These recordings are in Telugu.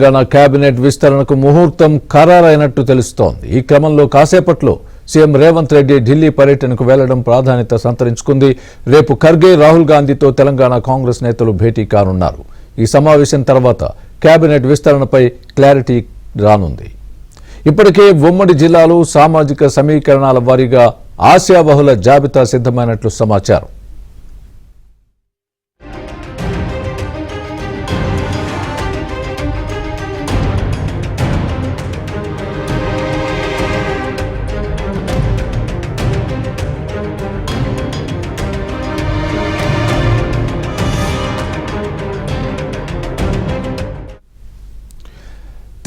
తెలంగాణ కేబినెట్ విస్తరణకు ముహూర్తం ఖరారైనట్టు తెలుస్తోంది. ఈ క్రమంలో కాసేపట్లో సీఎం రేవంత్ రెడ్డి ఢిల్లీ పర్యటనకు వెళ్లడం ప్రాధాన్యత సంతరించుకుంది. రేపు ఖర్గే, రాహుల్ గాంధీతో తెలంగాణ కాంగ్రెస్ నేతలు భేటీ కానున్నారు. ఈ సమావేశం తర్వాత కేబినెట్ విస్తరణపై క్లారిటీ రానుంది. ఇప్పటికే ఉమ్మడి జిల్లాలు సామాజిక సమీకరణాల వారీగా ఆశావహుల జాబితా సిద్ధమైనట్లు సమాచారం.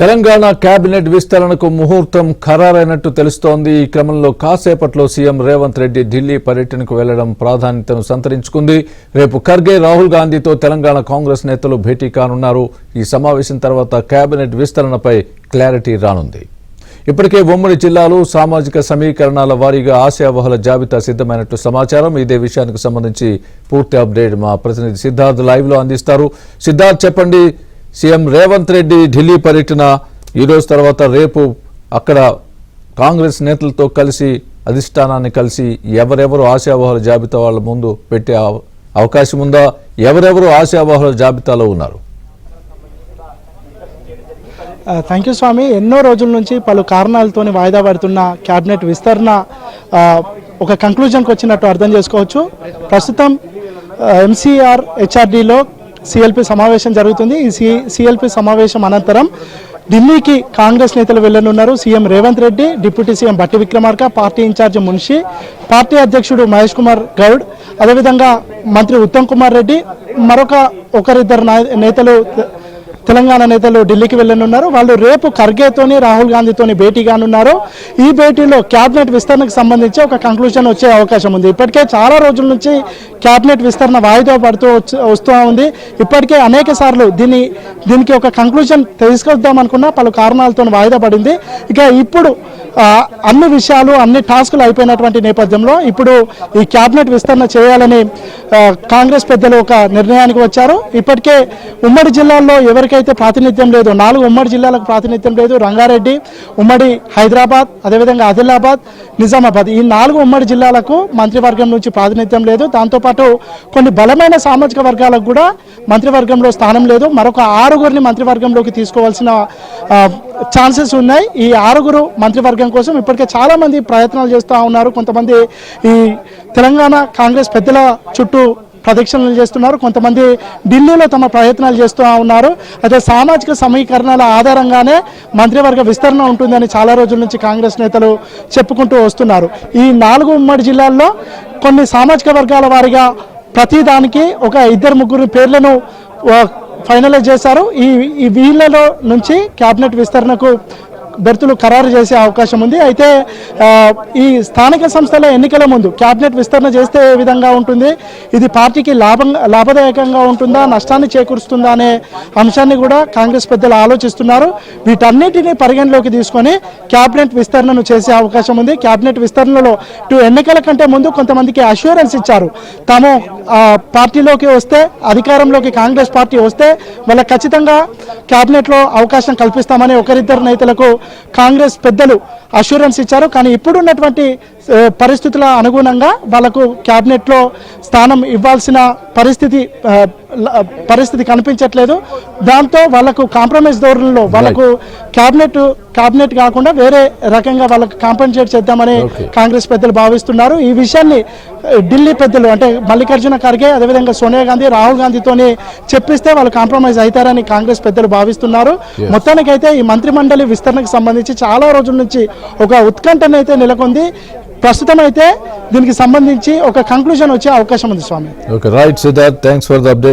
తెలంగాణ కేబినెట్ విస్తరణకు ముహూర్తం ఖరారైనట్టు తెలుస్తోంది. ఈ క్రమంలో కాసేపట్లో సీఎం రేవంత్ రెడ్డి ఢిల్లీ పర్యటనకు వెళ్లడం ప్రాధాన్యతను సంతరించుకుంది. రేపు ఖర్గే, రాహుల్ గాంధీతో తెలంగాణ కాంగ్రెస్ నేతలు భేటీ కానున్నారు. ఈ సమావేశం తర్వాత కేబినెట్ విస్తరణపై క్లారిటీ రానుంది. ఇప్పటికే ఉమ్మడి జిల్లాలు సామాజిక సమీకరణాల వారీగా ఆశావహుల జాబితా సిద్ధమైనట్లు సమాచారం. ఇదే విషయానికి సంబంధించి పూర్తి అప్డేట్ మా ప్రతినిధి సిద్ధార్థ్ లైవ్ లో అందిస్తారు. సిద్ధార్థ్, చెప్పండి. సీఎం రేవంత్ రెడ్డి ఢిల్లీ పర్యటన ఈ రోజు తర్వాత రేపు అక్కడ కాంగ్రెస్ నేతలతో కలిసి అధిష్టానాన్ని కలిసి ఎవరెవరు ఆశావహుల జాబితా వాళ్ళ ముందు పెట్టే అవకాశం ఉందా? ఎవరెవరు ఆశావహుల జాబితాలో ఉన్నారు? థ్యాంక్ యూ స్వామి. ఎన్నో రోజుల నుంచి పలు కారణాలతోని వాయిదా పడుతున్న క్యాబినెట్ విస్తరణ ఒక కంక్లూజన్కి వచ్చినట్టు అర్థం చేసుకోవచ్చు. ప్రస్తుతం ఎంసీఆర్ హెచ్ఆర్డీలో సిఎల్పి సమావేశం జరుగుతుంది. ఈ సిఎల్పి సమావేశం అనంతరం ఢిల్లీకి కాంగ్రెస్ నేతలు వెళ్లనున్నారు. CM Revanth Reddy, deputy CM Bhatti Vikramarka, party ఇన్ఛార్జి మున్షి, పార్టీ అధ్యక్షుడు మహేష్ కుమార్ గౌడ్, అదేవిధంగా మంత్రి ఉత్తమ్ కుమార్ రెడ్డి, ఒకరిద్దరు నేతలు తెలంగాణ నేతలు ఢిల్లీకి వెళ్లనున్నారు. వాళ్ళు రేపు ఖర్గేతోని, రాహుల్ గాంధీతోని భేటీ కానున్నారు. ఈ భేటీలో క్యాబినెట్ విస్తరణకు సంబంధించి ఒక కంక్లూజన్ వచ్చే అవకాశం ఉంది. ఇప్పటికే చాలా రోజుల నుంచి క్యాబినెట్ విస్తరణ వాయిదా పడుతూ వస్తూ ఉంది. ఇప్పటికే అనేక సార్లు దీనికి ఒక కంక్లూజన్ తీసుకొద్దాం అనుకున్నా పలు కారణాలతో వాయిదా పడింది. ఇక ఇప్పుడు అన్ని విషయాలు, అన్ని టాస్కులు అయిపోయినటువంటి నేపథ్యంలో ఇప్పుడు ఈ క్యాబినెట్ విస్తరణ చేయాలని కాంగ్రెస్ పెద్దలు ఒక నిర్ణయానికి వచ్చారు. ఇప్పటికే ఉమ్మడి జిల్లాల్లో ఎవరికైతే ప్రాతినిధ్యం లేదు, 4 ఉమ్మడి జిల్లాలకు ప్రాతినిధ్యం లేదు, రంగారెడ్డి, ఉమ్మడి హైదరాబాద్, అదేవిధంగా ఆదిలాబాద్, నిజామాబాద్, ఈ 4 ఉమ్మడి జిల్లాలకు మంత్రివర్గం నుంచి ప్రాతినిధ్యం లేదు. దాంతోపాటు కొన్ని బలమైన సామాజిక వర్గాలకు కూడా మంత్రివర్గంలో స్థానం లేదు. మరొక 6గురిని మంత్రివర్గంలోకి తీసుకోవాల్సిన ఛాన్సెస్ ఉన్నాయి. ఈ 6గురు మంత్రివర్గం కోసం ఇప్పటికే చాలా మంది ప్రయత్నాలు చేస్తూ ఉన్నారు. కొంతమంది ఈ తెలంగాణ కాంగ్రెస్ పెద్దల చుట్టూ ప్రదక్షిణలు చేస్తున్నారు, కొంతమంది ఢిల్లీలో తమ ప్రయత్నాలు చేస్తూ ఉన్నారు. అయితే సామాజిక సమీకరణాల ఆధారంగానే మంత్రివర్గ విస్తరణ ఉంటుందని చాలా రోజుల నుంచి కాంగ్రెస్ నేతలు చెప్పుకుంటూ వస్తున్నారు. ఈ 4 ఉమ్మడి జిల్లాల్లో కొన్ని సామాజిక వర్గాల వారీగా ప్రతిదానికి ఒక 2-3 పేర్లను ఫైనలైజ్ చేశారు. ఈ వీళ్ళలో నుంచి క్యాబినెట్ విస్తరణకు బెర్తులు ఖరారు చేసే అవకాశం ఉంది. అయితే ఈ స్థానిక సంస్థల ఎన్నికల ముందు క్యాబినెట్ విస్తరణ చేస్తే ఏ విధంగా ఉంటుంది, ఇది పార్టీకి లాభదాయకంగా ఉంటుందా, నష్టాన్ని చేకూరుస్తుందా అనే అంశాన్ని కూడా కాంగ్రెస్ పెద్దలు ఆలోచిస్తున్నారు. వీటన్నిటిని పరిగణలోకి తీసుకొని క్యాబినెట్ విస్తరణను చేసే అవకాశం ఉంది. క్యాబినెట్ విస్తరణలో ఎన్నికల కంటే ముందు కొంతమందికి అష్యూరెన్స్ ఇచ్చారు. తాము పార్టీలోకి వస్తే, అధికారంలోకి కాంగ్రెస్ పార్టీ వస్తే వాళ్ళకి ఖచ్చితంగా క్యాబినెట్లో అవకాశం కల్పిస్తామని ఒకరిద్దరు నేతలకు కాంగ్రెస్ పెద్దలు అష్యూరెన్స్ ఇచ్చారు. కానీ ఇప్పుడున్నటువంటి పరిస్థితుల అనుగుణంగా వాళ్లకు క్యాబినెట్లో స్థానం ఇవ్వాల్సిన పరిస్థితి కనిపించట్లేదు. దాంతో వాళ్లకు కాంప్రమైజ్ ధోరణిలో వాళ్లకు క్యాబినెట్ కాకుండా వేరే రకంగా వాళ్ళకు కాంపెన్సేట్ చేద్దామని కాంగ్రెస్ పెద్దలు భావిస్తున్నారు. ఈ విషయాన్ని ఢిల్లీ పెద్దలు అంటే మల్లికార్జున ఖర్గే, అదేవిధంగా సోనియా గాంధీ, రాహుల్ గాంధీతోని చెప్పిస్తే వాళ్ళు కాంప్రమైజ్ అవుతారని కాంగ్రెస్ పెద్దలు భావిస్తున్నారు. మొత్తానికైతే ఈ మంత్రిమండలి విస్తరణకు సంబంధించి చాలా రోజుల నుంచి ఒక ఉత్కంఠనైతే నెలకొంది. ప్రస్తుతం అయితే దీనికి సంబంధించి ఒక కంక్లూజన్ వచ్చే అవకాశం ఉంది స్వామి. Right Siddharth, thanks for the update.